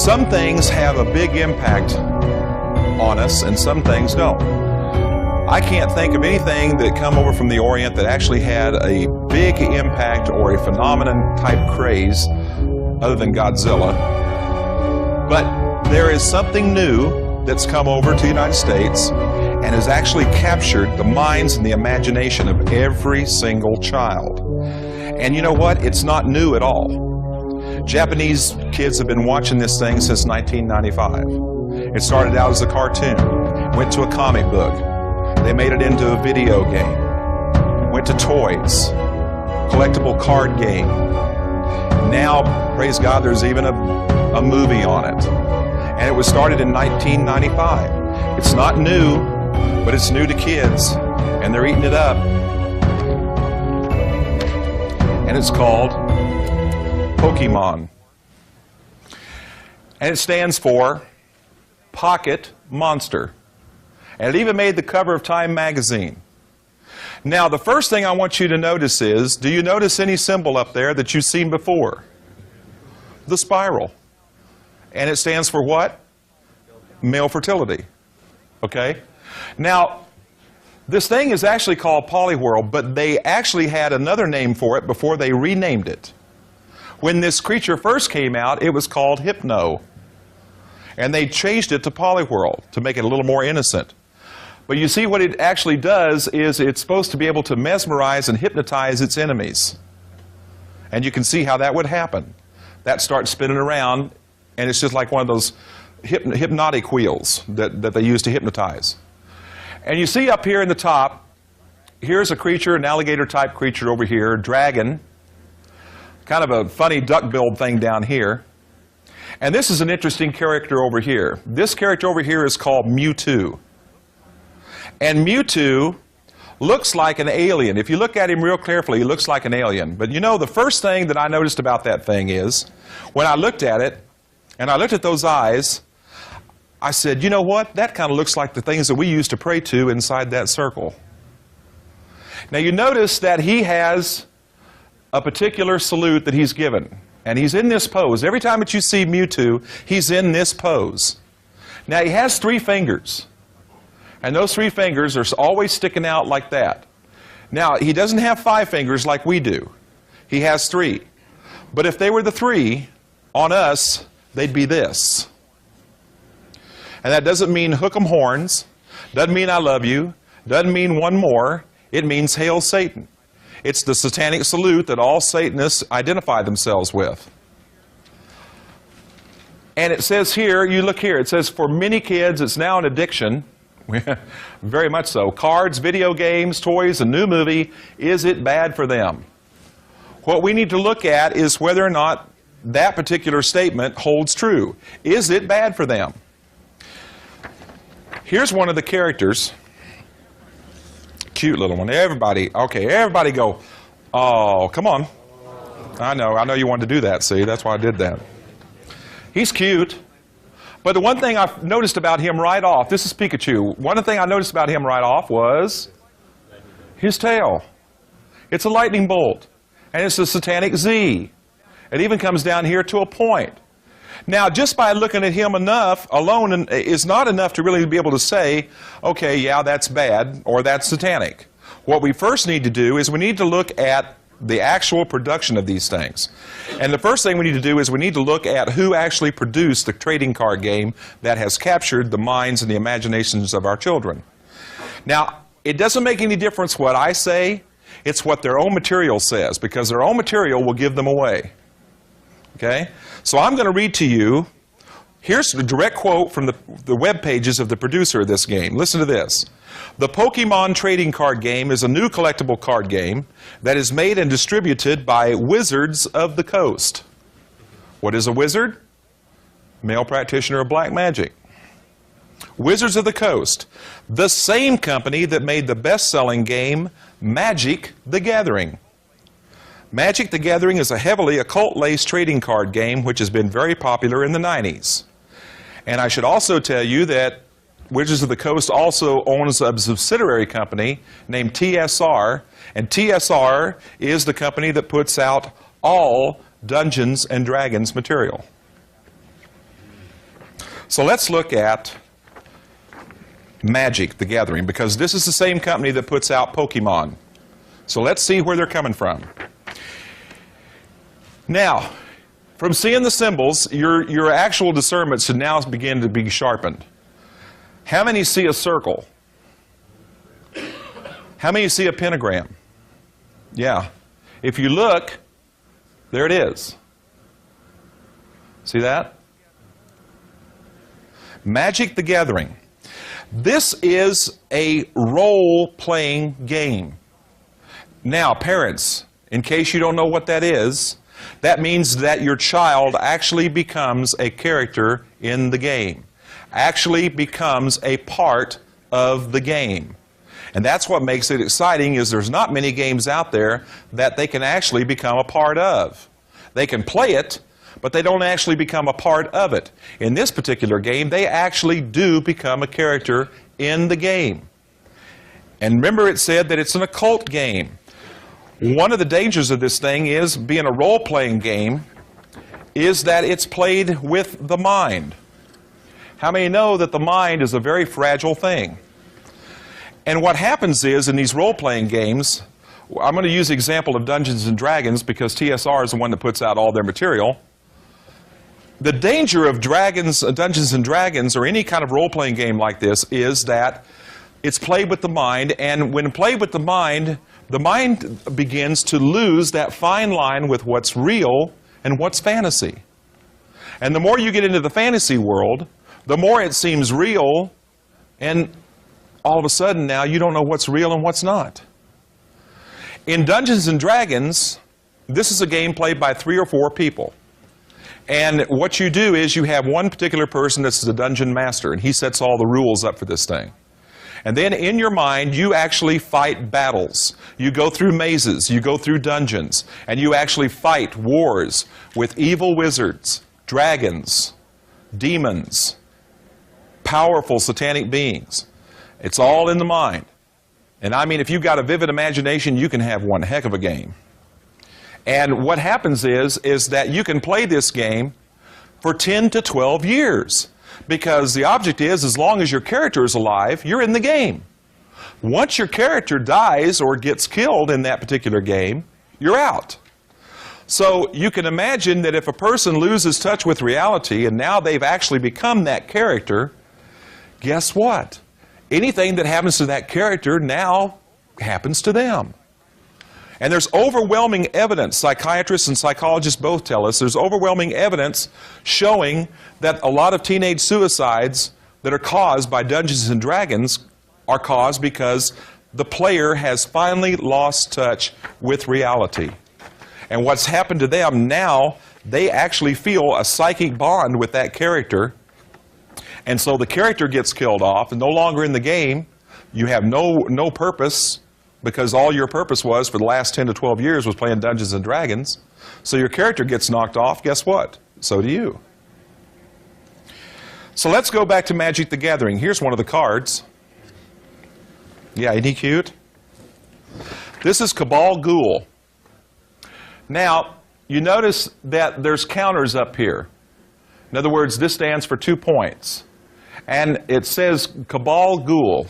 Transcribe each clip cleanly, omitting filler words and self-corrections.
Some things have a big impact on us and some things don't. I can't think of anything that come over from the Orient that actually had a big impact or a phenomenon type craze other than Godzilla. But there is something new that's come over to the United States and has actually captured the minds and the imagination of every single child. And you know what? It's not new at all. Japanese kids have been watching this thing since 1995. It started out as a cartoon, went to a comic book. They made it into a video game, went to toys, collectible card game. Now, praise God, there's even a movie on it. And it was started in 1995. It's not new, but it's new to kids, and they're eating it up. And it's called Pokemon. And it stands for Pocket Monster. And it even made the cover of Time magazine. Now, the first thing I want you to notice is, do you notice any symbol up there that you've seen before? The spiral. And it stands for what? Male fertility. Okay? Now, this thing is actually called Polyworld, but they actually had another name for it before they renamed it. When this creature first came out, it was called Hypno. And they changed it to Polyworld to make it a little more innocent. But you see, what it actually does is it's supposed to be able to mesmerize and hypnotize its enemies. And you can see how that would happen. That starts spinning around, and it's just like one of those hypnotic wheels that they use to hypnotize. And you see up here in the top, here's a creature, an alligator-type creature over here, dragon. Kind of a funny duck-billed thing down here. And this is an interesting character over here. This character over here is called Mewtwo. And Mewtwo looks like an alien. If you look at him real carefully, he looks like an alien. But you know, the first thing that I noticed about that thing is, when I looked at it, and I looked at those eyes, I said, you know what? That kind of looks like the things that we used to pray to inside that circle. Now you notice that he has a particular salute that he's given. And he's in this pose. Every time that you see Mewtwo, he's in this pose. Now he has 3 fingers. And those 3 fingers are always sticking out like that. Now, he doesn't have 5 fingers like we do. He has 3. But if they were the 3, on us, they'd be this. And that doesn't mean hook 'em horns, doesn't mean I love you, doesn't mean one more, it means hail Satan. It's the satanic salute that all Satanists identify themselves with. And it says here, you look here, it says for many kids it's now an addiction. Very much so. Cards, video games, toys, a new movie, is it bad for them? What we need to look at is whether or not that particular statement holds true. Is it bad for them? Here's one of the characters. Cute little one. Everybody, okay, everybody go, oh, come on. I know you wanted to do that, see, that's why I did that. He's cute. But the one thing I've noticed about him right off, this is Pikachu, one thing I noticed about him right off was his tail. It's a lightning bolt. And it's a satanic Z. It even comes down here to a point. Now, just by looking at him enough alone is not enough to really be able to say, okay, yeah, that's bad, or that's satanic. What we first need to do is we need to look at the actual production of these things. And the first thing we need to do is we need to look at who actually produced the trading card game that has captured the minds and the imaginations of our children. Now, it doesn't make any difference what I say, it's what their own material says, because their own material will give them away. Okay? So I'm going to read to you, here's the direct quote from the web pages of the producer of this game. Listen to this. The Pokemon trading card game is a new collectible card game that is made and distributed by Wizards of the Coast. What is a wizard? Male practitioner of black magic. Wizards of the Coast, the same company that made the best-selling game Magic the Gathering. Magic the Gathering is a heavily occult-laced trading card game which has been very popular in the 90s. And I should also tell you that Wizards of the Coast also owns a subsidiary company named TSR, and TSR is the company that puts out all Dungeons and Dragons material. So let's look at Magic the Gathering, because this is the same company that puts out Pokemon. So let's see where they're coming from. Now, from seeing the symbols, your actual discernment should now begin to be sharpened. How many see a circle? How many see a pentagram? Yeah. If you look, there it is. See that? Magic the Gathering. This is a role-playing game. Now, parents, in case you don't know what that is, that means that your child actually becomes a character in the game, actually becomes a part of the game. And that's what makes it exciting, is there's not many games out there that they can actually become a part of. They can play it, but they don't actually become a part of it. In this particular game, they actually do become a character in the game. And remember, it said that it's an occult game. One of the dangers of this thing is, being a role-playing game, is that it's played with the mind. How many know that the mind is a very fragile thing? And what happens is, in these role-playing games, I'm going to use the example of Dungeons and Dragons because TSR is the one that puts out all their material. The danger of Dungeons and Dragons, or any kind of role-playing game like this, is that it's played with the mind, and when played with the mind begins to lose that fine line with what's real and what's fantasy. And the more you get into the fantasy world, the more it seems real, and all of a sudden now you don't know what's real and what's not. In Dungeons and Dragons, this is a game played by 3 or 4 people. And what you do is you have one particular person that's the dungeon master, and he sets all the rules up for this thing. And then in your mind, you actually fight battles. You go through mazes, you go through dungeons, and you actually fight wars with evil wizards, dragons, demons, powerful satanic beings. It's all in the mind. And I mean, if you've got a vivid imagination, you can have one heck of a game. And what happens is that you can play this game for 10 to 12 years. Because the object is, as long as your character is alive, you're in the game. Once your character dies or gets killed in that particular game, you're out. So you can imagine that if a person loses touch with reality and now they've actually become that character, guess what? Anything that happens to that character now happens to them. And there's overwhelming evidence, psychiatrists and psychologists both tell us, there's overwhelming evidence showing that a lot of teenage suicides that are caused by Dungeons and Dragons are caused because the player has finally lost touch with reality. And what's happened to them now, they actually feel a psychic bond with that character. And so the character gets killed off and no longer in the game. You have no purpose, because all your purpose was for the last 10 to 12 years was playing Dungeons and Dragons. So your character gets knocked off, guess what? So do you. So let's go back to Magic the Gathering. Here's one of the cards. Yeah, isn't he cute? This is Cabal Ghoul. Now, you notice that there's counters up here. In other words, this stands for 2 points. And it says Cabal Ghoul.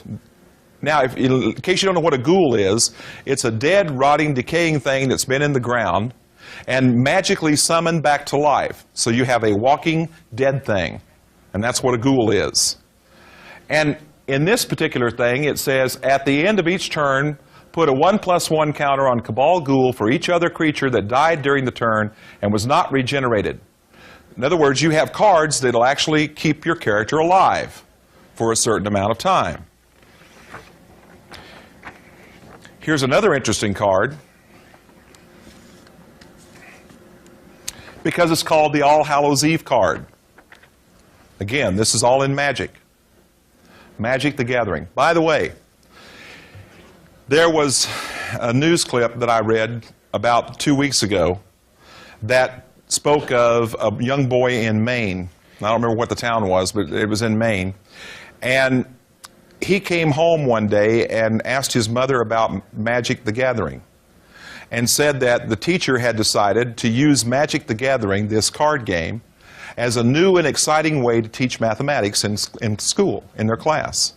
Now, in case you don't know what a ghoul is, it's a dead, rotting, decaying thing that's been in the ground and magically summoned back to life. So you have a walking dead thing, and that's what a ghoul is. And in this particular thing, it says, at the end of each turn, put a 1+1 counter on Cabal Ghoul for each other creature that died during the turn and was not regenerated. In other words, you have cards that will actually keep your character alive for a certain amount of time. Here's another interesting card, because it's called the All Hallows Eve card. Again, this is all in Magic. Magic the Gathering. By the way, there was a news clip that I read about 2 weeks ago that spoke of a young boy in Maine. I don't remember what the town was, but it was in Maine. And he came home one day and asked his mother about Magic the Gathering and said that the teacher had decided to use Magic the Gathering, this card game, as a new and exciting way to teach mathematics in school, in their class.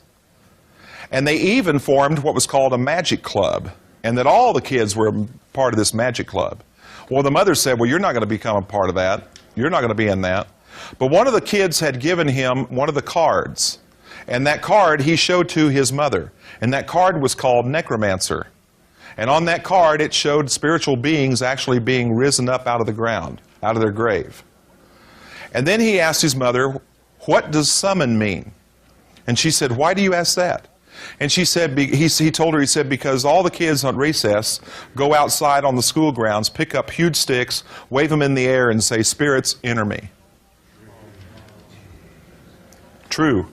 And they even formed what was called a magic club, and that all the kids were part of this magic club. Well, the mother said, well, you're not going to become a part of that. You're not going to be in that. But one of the kids had given him one of the cards, and that card he showed to his mother. And that card was called Necromancer. And on that card, it showed spiritual beings actually being risen up out of the ground, out of their grave. And then he asked his mother, what does summon mean? And she said, why do you ask that? And she said, he told her, he said, because all the kids on recess go outside on the school grounds, pick up huge sticks, wave them in the air, and say, spirits, enter me. True.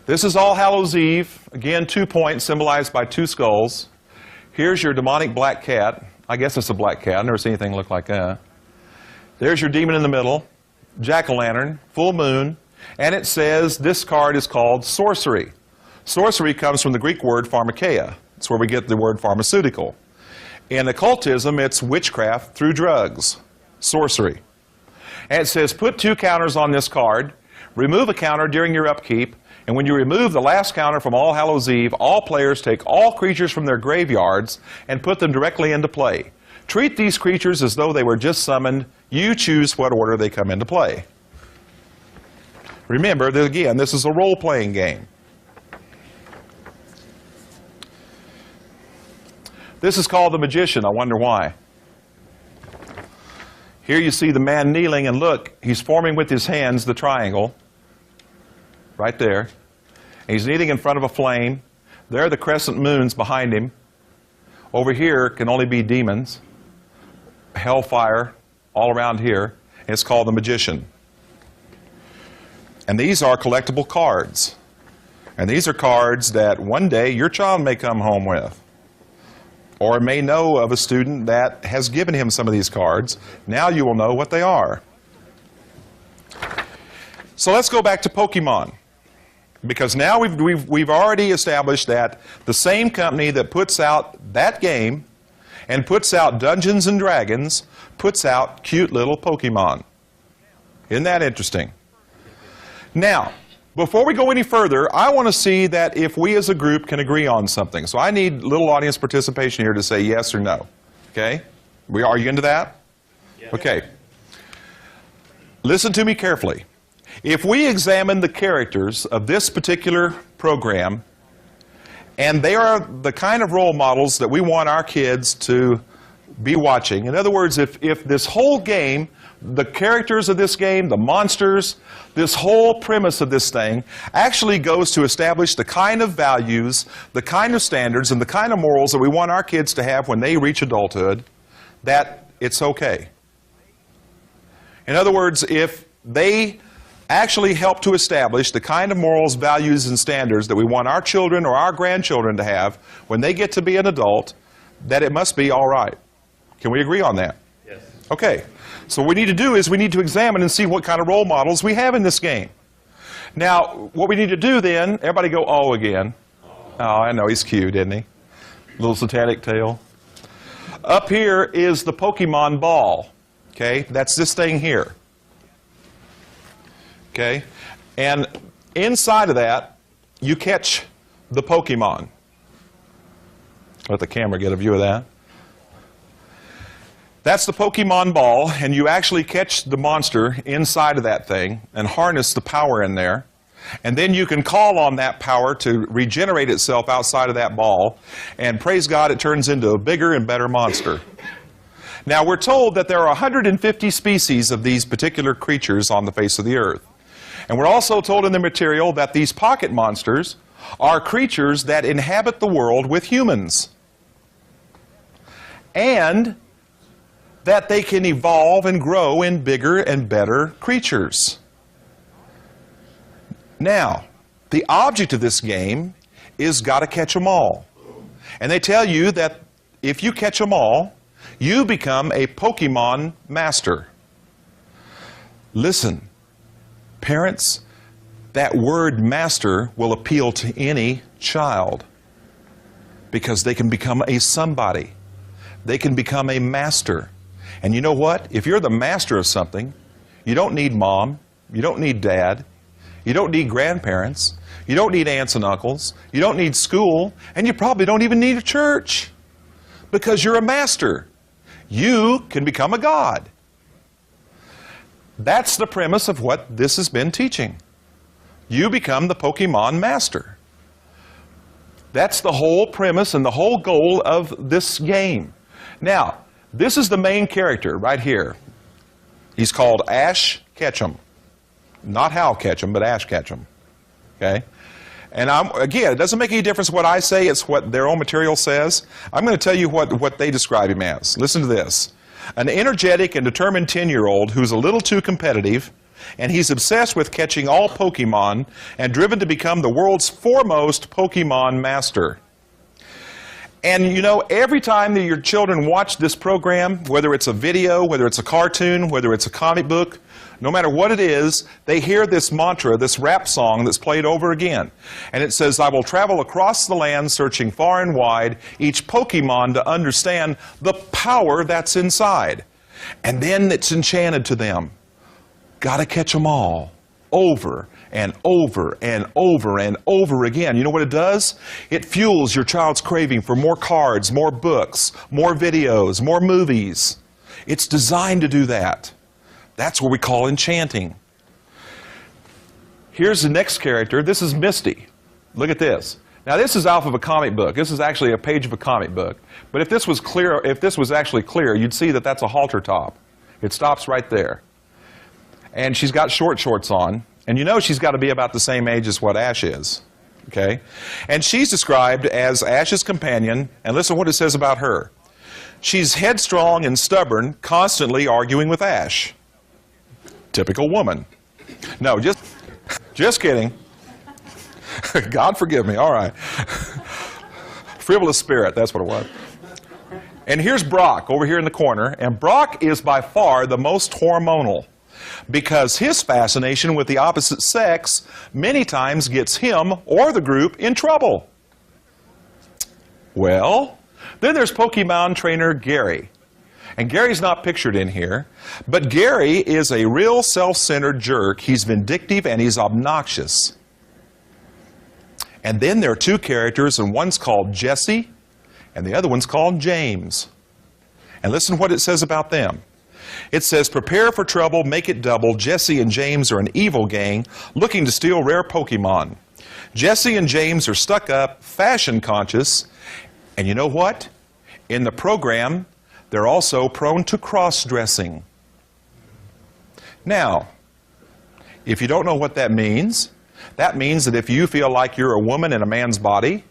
This is All Hallows Eve. Again, 2 points symbolized by 2 skulls. Here's your demonic black cat. I guess it's a black cat. I've never seen anything look like that. There's your demon in the middle. Jack-o'-lantern, full moon. And it says this card is called sorcery. Sorcery comes from the Greek word pharmakeia. It's where we get the word pharmaceutical. In occultism, it's witchcraft through drugs. Sorcery. And it says put 2 counters on this card. Remove a counter during your upkeep. And when you remove the last counter from All Hallows Eve, all players take all creatures from their graveyards and put them directly into play. Treat these creatures as though they were just summoned. You choose what order they come into play. Remember, that again, this is a role-playing game. This is called the magician. I wonder why. Here you see the man kneeling, and look, he's forming with his hands the triangle. Right there. And he's kneeling in front of a flame. There are the crescent moons behind him. Over here can only be demons. Hellfire all around here. And it's called the magician. And these are collectible cards. And these are cards that one day your child may come home with. Or may know of a student that has given him some of these cards. Now you will know what they are. So let's go back to Pokemon. Because now we've already established that the same company that puts out that game and puts out Dungeons and Dragons puts out cute little Pokemon. Isn't that interesting? Now, before we go any further, I want to see that if we as a group can agree on something. So I need little audience participation here to say yes or no. Okay? Are you into that? Yeah. Okay. Listen to me carefully. If we examine the characters of this particular program, and they are the kind of role models that we want our kids to be watching. In other words, if this whole game, the characters of this game, the monsters, this whole premise of this thing actually goes to establish the kind of values, the kind of standards, and the kind of morals that we want our kids to have when they reach adulthood, that it's okay. In other words, if they actually help to establish the kind of morals, values, and standards that we want our children or our grandchildren to have when they get to be an adult, that it must be all right. Can we agree on that? Yes. Okay. So what we need to do is we need to examine and see what kind of role models we have in this game. Now, what we need to do then, everybody go, oh, again. Oh, I know, he's cute, isn't he? Little satanic tail. Up here is the Pokemon ball. Okay, that's this thing here. Okay, and inside of that, you catch the Pokemon. Let the camera get a view of that. That's the Pokemon ball, and you actually catch the monster inside of that thing and harness the power in there. And then you can call on that power to regenerate itself outside of that ball, and praise God, it turns into a bigger and better monster. Now, we're told that there are 150 species of these particular creatures on the face of the earth. And we're also told in the material that these pocket monsters are creatures that inhabit the world with humans. And that they can evolve and grow in bigger and better creatures. Now, the object of this game is gotta catch them all. And they tell you that if you catch them all, you become a Pokemon master. Listen, parents, that word master will appeal to any child because they can become a somebody. They can become a master. And you know what? If you're the master of something, You don't need mom. You don't need dad. You don't need grandparents. You don't need aunts and uncles. You don't need school. And you probably don't even need a church. Because you're a master. You can become a god. That's the premise of what this has been teaching. You become the Pokemon master. That's the whole premise and the whole goal of this game. Now, this is the main character right here. He's called Ash Ketchum. Not Hal Ketchum, but Ash Ketchum. Okay? And again, it doesn't make any difference what I say, it's what their own material says. I'm going to tell you what they describe him as. Listen to this. An energetic and determined 10-year-old who's a little too competitive, and he's obsessed with catching all Pokemon and driven to become the world's foremost Pokemon master. And you know, every time that your children watch this program, whether it's a video, whether it's a cartoon, whether it's a comic book, no matter what it is, they hear this mantra, this rap song that's played over again. And it says, I will travel across the land searching far and wide, each Pokemon to understand the power that's inside. And then it's enchanted to them. Gotta catch them all. Over and over and over and over again. You know what it does? It fuels your child's craving for more cards, more books, more videos, more movies. It's designed to do that. That's what we call enchanting. Here's the next character. This is Misty. Look at this. Now this is off of a comic book. This is actually a page of a comic book. But if this was clear, if this was actually clear, you'd see that that's a halter top. It stops right there. And she's got short shorts on. And you know she's got to be about the same age as what Ash is. Okay? And she's described as Ash's companion. And listen to what it says about her. She's headstrong and stubborn, constantly arguing with Ash. Typical woman. No, just kidding. God forgive me. All right. Frivolous spirit, that's what it was. And here's Brock over here in the corner. And Brock is by far the most hormonal, because his fascination with the opposite sex many times gets him or the group in trouble. Well, then there's Pokemon trainer Gary. And Gary's not pictured in here, but Gary is a real self-centered jerk. He's vindictive and he's obnoxious. And then there are two characters, and one's called Jesse, and the other one's called James. And listen to what it says about them. It says, prepare for trouble, make it double. Jesse and James are an evil gang looking to steal rare Pokemon. Jesse and James are stuck up, fashion conscious, and you know what? In the program, they're also prone to cross-dressing. Now, if you don't know what that means that if you feel like you're a woman in a man's body,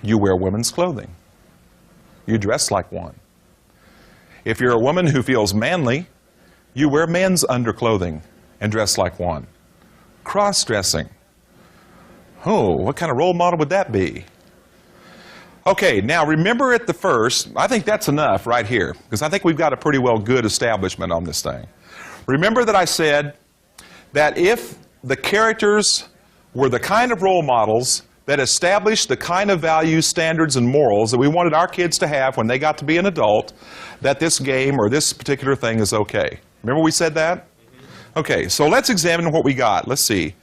you wear women's clothing. You dress like one. If you're a woman who feels manly, you wear men's underclothing and dress like one. Cross-dressing. Oh, what kind of role model would that be? Okay, now remember at the first, I think that's enough right here, because I think we've got a pretty well good establishment on this thing. Remember that I said that if the characters were the kind of role models that established the kind of values, standards, and morals that we wanted our kids to have when they got to be an adult, that this game or this particular thing is okay. Remember we said that? Okay, so let's examine what we got. Let's see.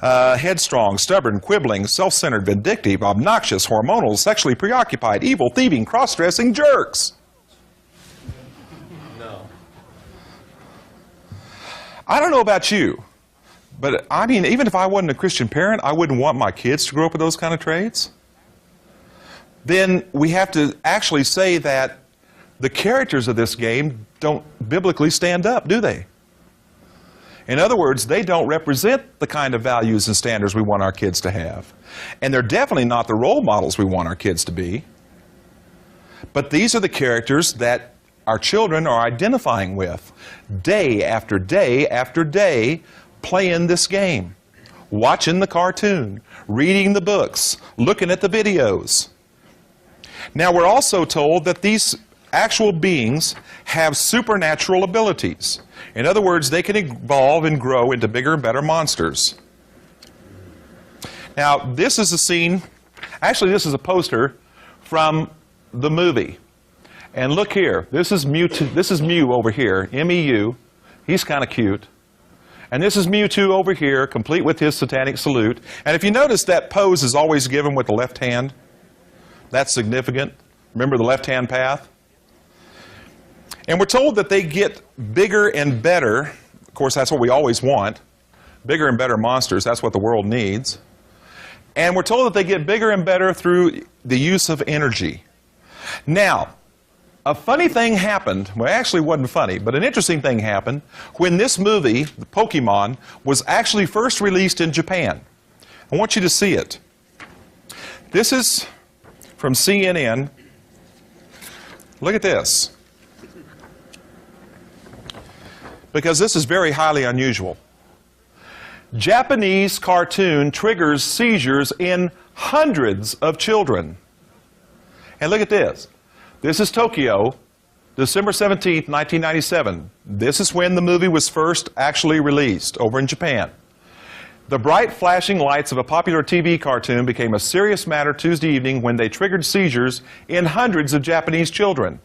Headstrong, stubborn, quibbling, self-centered, vindictive, obnoxious, hormonal, sexually preoccupied, evil, thieving, cross-dressing jerks. No. I don't know about you, but I mean, even if I wasn't a Christian parent, I wouldn't want my kids to grow up with those kind of traits. Then we have to actually say that the characters of this game don't biblically stand up, do they? In other words, they don't represent the kind of values and standards we want our kids to have. And they're definitely not the role models we want our kids to be. But these are the characters that our children are identifying with day after day after day, playing this game, watching the cartoon, reading the books, looking at the videos. Now we're also told that these actual beings have supernatural abilities. In other words, they can evolve and grow into bigger and better monsters. Now, this is a scene, actually this is a poster from the movie. And look here. This is Mew over here, M-E-U. He's kind of cute. And this is Mewtwo over here, complete with his satanic salute. And if you notice, that pose is always given with the left hand. That's significant. Remember the left-hand path? And we're told that they get bigger and better. Of course, that's what we always want. Bigger and better monsters. That's what the world needs. And we're told that they get bigger and better through the use of energy. Now, a funny thing happened. Well, actually it wasn't funny, but an interesting thing happened when this movie, the Pokemon, was actually first released in Japan. I want you to see it. This is from CNN. Look at this. Because this is very highly unusual. Japanese cartoon triggers seizures in hundreds of children. And look at this. This is Tokyo, December 17th, 1997. This is when the movie was first actually released over in Japan. The bright flashing lights of a popular TV cartoon became a serious matter Tuesday evening when they triggered seizures in hundreds of Japanese children.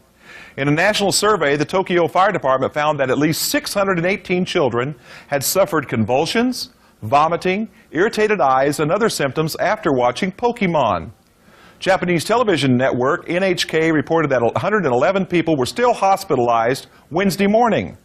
In a national survey, the Tokyo Fire Department found that at least 618 children had suffered convulsions, vomiting, irritated eyes, and other symptoms after watching Pokemon. Japanese television network NHK reported that 111 people were still hospitalized Wednesday morning.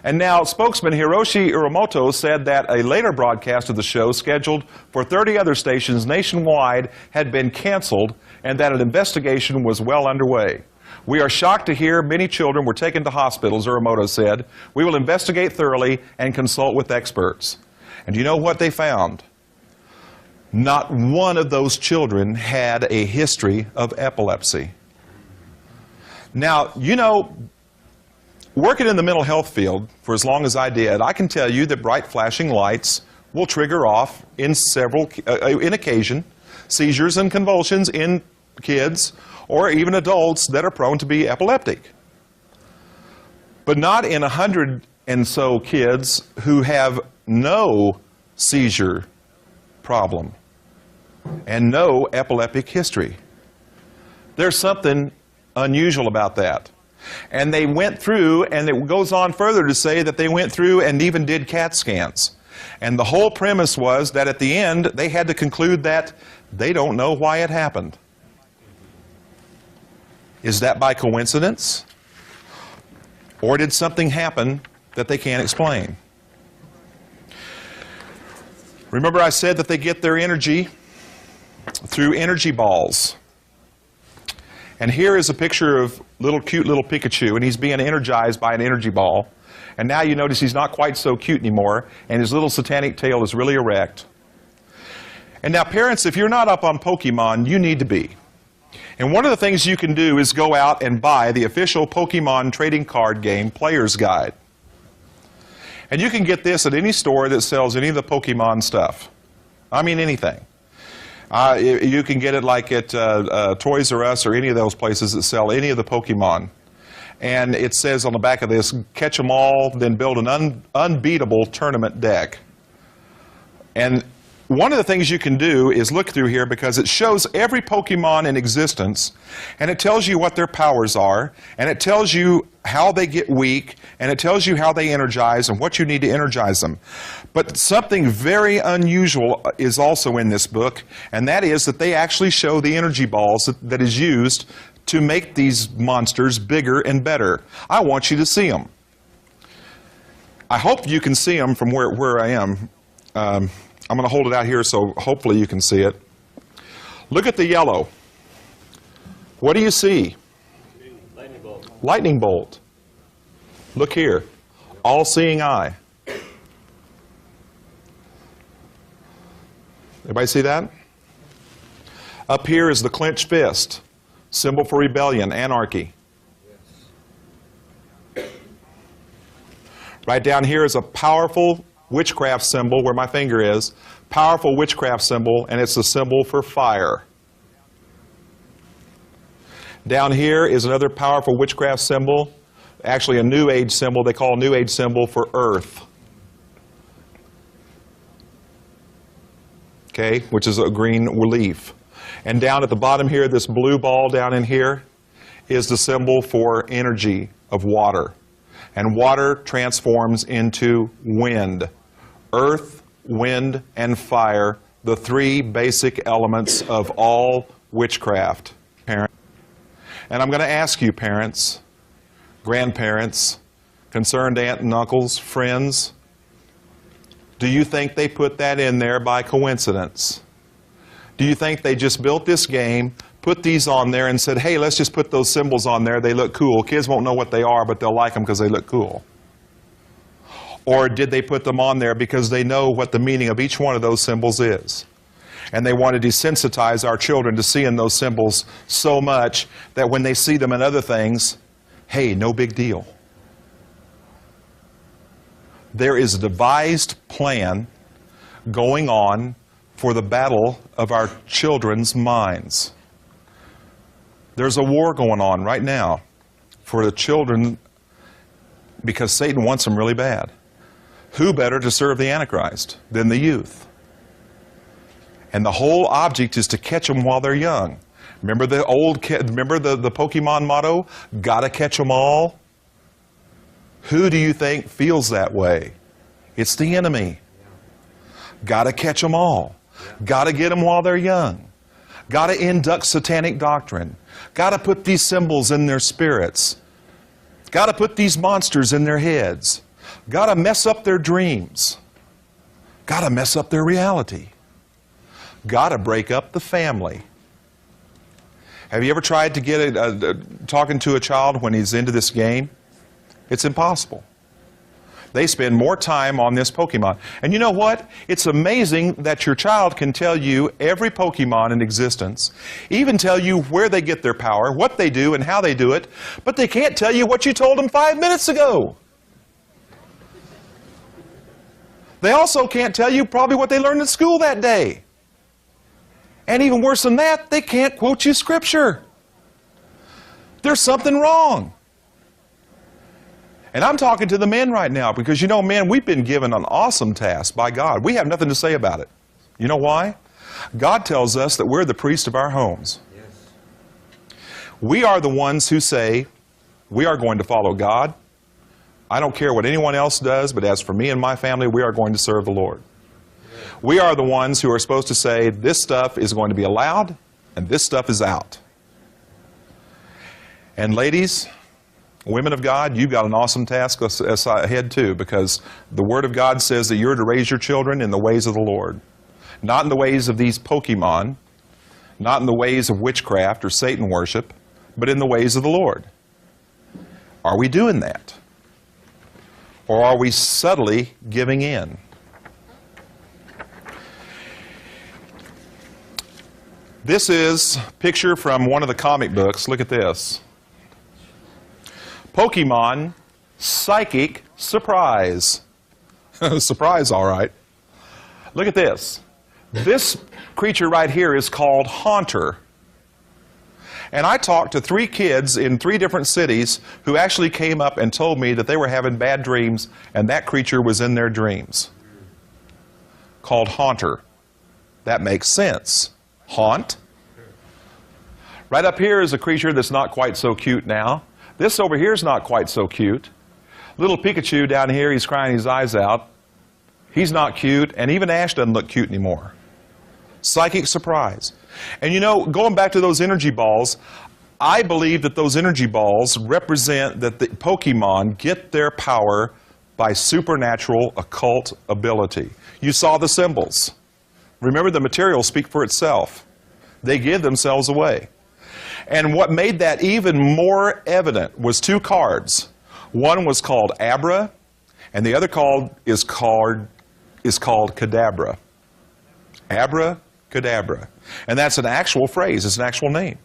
And now spokesman Hiroshi Uramoto said that a later broadcast of the show scheduled for 30 other stations nationwide had been canceled and that an investigation was well underway. We are shocked to hear many children were taken to hospitals, Uramoto said. We will investigate thoroughly and consult with experts. And you know what they found? Not one of those children had a history of epilepsy. Now, you know, working in the mental health field for as long as I did, I can tell you that bright flashing lights will trigger off in occasion seizures and convulsions in kids or even adults that are prone to be epileptic. But not in 100 and so kids who have no seizure problem and no epileptic history. There's something unusual about that. And they went through, and it goes on further to say that they went through and even did CAT scans. And the whole premise was that at the end, they had to conclude that they don't know why it happened. Is that by coincidence? Or did something happen that they can't explain? Remember I said that they get their energy through energy balls. And here is a picture of cute little Pikachu, and he's being energized by an energy ball. And now you notice he's not quite so cute anymore, and his little satanic tail is really erect. And now parents, if you're not up on Pokemon, you need to be. And one of the things you can do is go out and buy the official Pokemon trading card game Player's Guide. And you can get this at any store that sells any of the Pokemon stuff. I mean anything. You can get it like at Toys R Us or any of those places that sell any of the Pokemon. And it says on the back of this, catch them all, then build an unbeatable tournament deck. And one of the things you can do is look through here because it shows every Pokemon in existence, and it tells you what their powers are, and it tells you how they get weak, and it tells you how they energize and what you need to energize them. But something very unusual is also in this book, and that is that they actually show the energy balls that is used to make these monsters bigger and better. I want you to see them. I hope you can see them from where I am. I'm going to hold it out here so hopefully you can see it. Look at the yellow. What do you see? Lightning bolt. Lightning bolt. Look here. All-seeing eye. Everybody see that? Up here is the clenched fist, symbol for rebellion, anarchy. Yes. Right down here is a powerful witchcraft symbol, where my finger is, powerful witchcraft symbol, and it's a symbol for fire. Down here is another powerful witchcraft symbol, actually a New Age symbol, they call a New Age symbol for earth. Okay, which is a green leaf. And down at the bottom here, this blue ball down in here is the symbol for energy of water. And water transforms into wind. Earth, wind, and fire, the three basic elements of all witchcraft. Parents. And I'm going to ask you, parents, grandparents, concerned aunt and uncles, friends, do you think they put that in there by coincidence? Do you think they just built this game, put these on there and said, hey, let's just put those symbols on there, they look cool. Kids won't know what they are, but they'll like them because they look cool. Or did they put them on there because they know what the meaning of each one of those symbols is? And they want to desensitize our children to seeing those symbols so much that when they see them in other things, hey, no big deal. There is a devised plan going on for the battle of our children's minds. There's a war going on right now for the children because Satan wants them really bad. Who better to serve the Antichrist than the youth? And the whole object is to catch them while they're young. Remember the Pokemon motto? Gotta catch them all? Who do you think feels that way? It's the enemy. Gotta catch them all. Gotta get them while they're young. Gotta induct satanic doctrine. Gotta put these symbols in their spirits. Gotta put these monsters in their heads. Gotta mess up their dreams. Gotta mess up their reality. Gotta break up the family. Have you ever tried to get talking to a child when he's into this game? It's impossible. They spend more time on this Pokemon. And you know what? It's amazing that your child can tell you every Pokemon in existence, even tell you where they get their power, what they do, and how they do it, but they can't tell you what you told them 5 minutes ago. They also can't tell you probably what they learned in school that day. And even worse than that, they can't quote you scripture. There's something wrong. And I'm talking to the men right now because, you know, men, we've been given an awesome task by God. We have nothing to say about it. You know why? God tells us that we're the priest of our homes. Yes. We are the ones who say, we are going to follow God. I don't care what anyone else does, but as for me and my family, we are going to serve the Lord. We are the ones who are supposed to say, this stuff is going to be allowed, and this stuff is out. And ladies, women of God, you've got an awesome task ahead too, because the Word of God says that you're to raise your children in the ways of the Lord. Not in the ways of these Pokemon, not in the ways of witchcraft or Satan worship, but in the ways of the Lord. Are we doing that? Or are we subtly giving in? This is a picture from one of the comic books. Look at this. Pokemon Psychic Surprise. Surprise, all right. Look at this. This creature right here is called Haunter. And I talked to 3 kids in 3 different cities who actually came up and told me that they were having bad dreams and that creature was in their dreams. Called Haunter. That makes sense. Haunt. Right up here is a creature that's not quite so cute now. This over here is not quite so cute. Little Pikachu down here, he's crying his eyes out. He's not cute, and even Ash doesn't look cute anymore. Psychic surprise. And you know, going back to those energy balls, I believe that those energy balls represent that the Pokemon get their power by supernatural occult ability. You saw the symbols. Remember, the materials speak for itself. They give themselves away. And what made that even more evident was 2 cards. One was called Abra, and the other is called Cadabra. Abra, Cadabra. And that's an actual phrase. It's an actual name.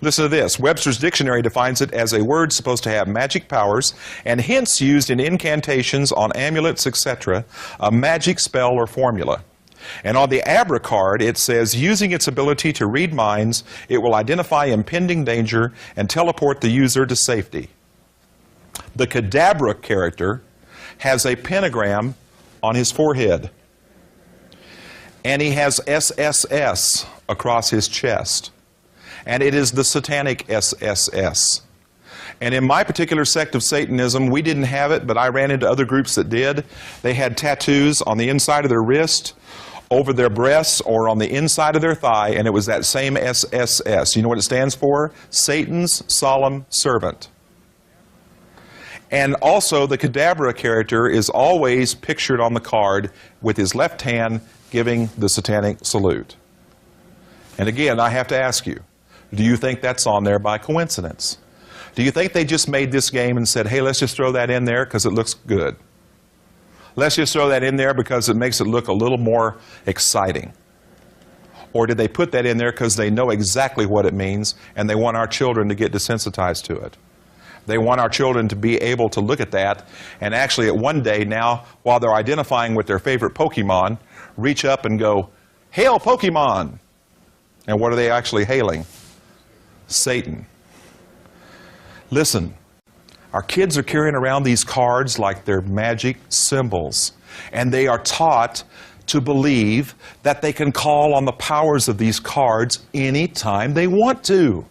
Listen to this. Webster's Dictionary defines it as a word supposed to have magic powers and hence used in incantations, on amulets, etc., a magic spell or formula. And on the Abra card, it says, using its ability to read minds, it will identify impending danger and teleport the user to safety. The Cadabra character has a pentagram on his forehead. And he has SSS across his chest. And it is the satanic SSS And in my particular sect of Satanism, we didn't have it, but I ran into other groups that did. They had tattoos on the inside of their wrist, over their breasts, or on the inside of their thigh, and it was that same SSS. You know what it stands for? Satan's Solemn Servant. And also, the Cadabra character is always pictured on the card with his left hand giving the satanic salute. And again, I have to ask you, do you think that's on there by coincidence? Do you think they just made this game and said, hey, let's just throw that in there because it looks good? Let's just throw that in there because it makes it look a little more exciting. Or did they put that in there because they know exactly what it means and they want our children to get desensitized to it? They want our children to be able to look at that and actually at one day now, while they're identifying with their favorite Pokemon, reach up and go, "Hail Pokemon!" And what are they actually hailing? Satan. Listen, our kids are carrying around these cards like they're magic symbols, and they are taught to believe that they can call on the powers of these cards anytime they want to.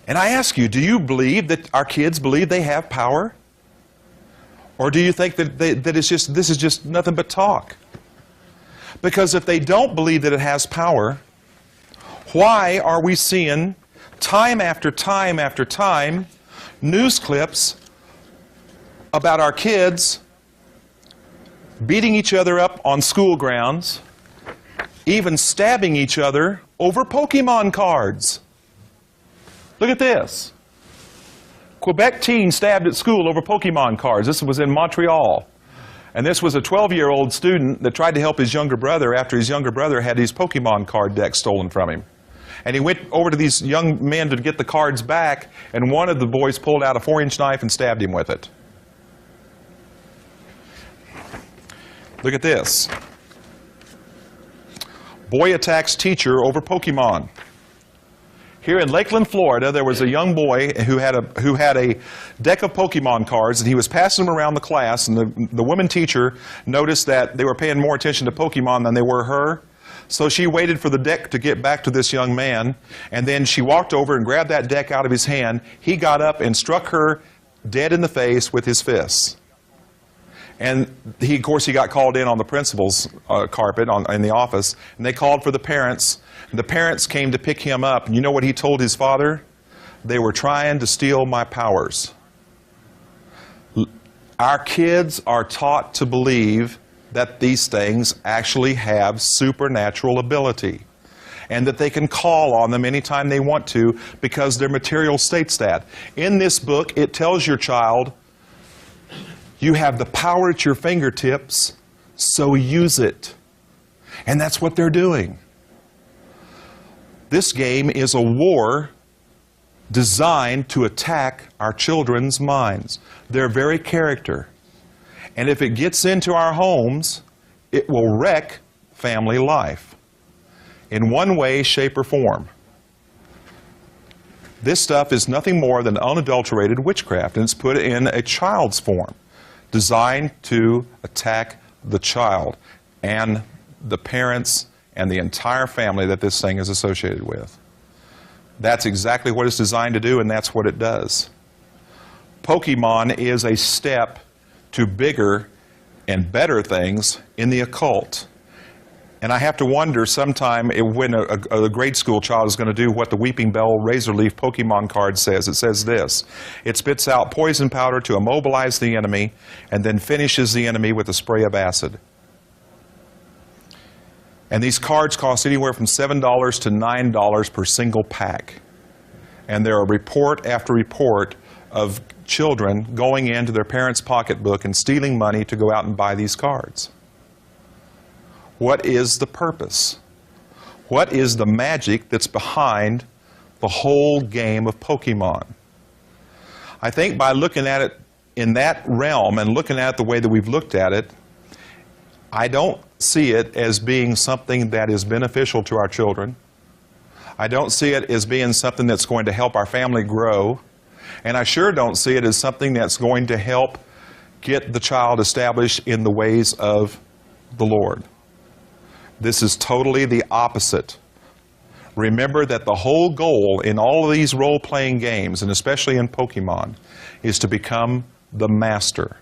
And I ask you, do you believe that our kids believe they have power? Or do you think that this is just nothing but talk? Because if they don't believe that it has power, why are we seeing time after time after time news clips about our kids beating each other up on school grounds, even stabbing each other over Pokemon cards? Look at this. Quebec teen stabbed at school over Pokemon cards. This was in Montreal. And this was a 12-year-old student that tried to help his younger brother after his younger brother had his Pokemon card deck stolen from him. And he went over to these young men to get the cards back, and one of the boys pulled out a 4-inch knife and stabbed him with it. Look at this. Boy attacks teacher over Pokemon. Here in Lakeland, Florida, there was a young boy who had a deck of Pokemon cards, and he was passing them around the class, and the woman teacher noticed that they were paying more attention to Pokemon than they were her. So she waited for the deck to get back to this young man, and then she walked over and grabbed that deck out of his hand. He got up and struck her dead in the face with his fists. And of course, he got called in on the principal's carpet in the office, and they called for the parents. And the parents came to pick him up, and you know what he told his father? They were trying to steal my powers. Our kids are taught to believe that these things actually have supernatural ability, and that they can call on them anytime they want to because their material states that. In this book, it tells your child, you have the power at your fingertips, so use it. And that's what they're doing. This game is a war designed to attack our children's minds, their very character. And if it gets into our homes, it will wreck family life in one way, shape, or form. This stuff is nothing more than unadulterated witchcraft, and it's put in a child's form, designed to attack the child and the parents and the entire family that this thing is associated with. That's exactly what it's designed to do, and that's what it does. Pokemon is a step to bigger and better things in the occult. And I have to wonder sometime when a grade school child is going to do what the Weeping Bell Razor Leaf Pokemon card says. It says this: it spits out poison powder to immobilize the enemy and then finishes the enemy with a spray of acid. And these cards cost anywhere from $7 to $9 per single pack. And there are report after report of children going into their parents' pocketbook and stealing money to go out and buy these cards. What is the purpose? What is the magic that's behind the whole game of Pokemon? I think by looking at it in that realm and looking at it the way that we've looked at it, I don't see it as being something that is beneficial to our children. I don't see it as being something that's going to help our family grow. And I sure don't see it as something that's going to help get the child established in the ways of the Lord. This is totally the opposite. Remember that the whole goal in all of these role-playing games, and especially in Pokemon, is to become the master.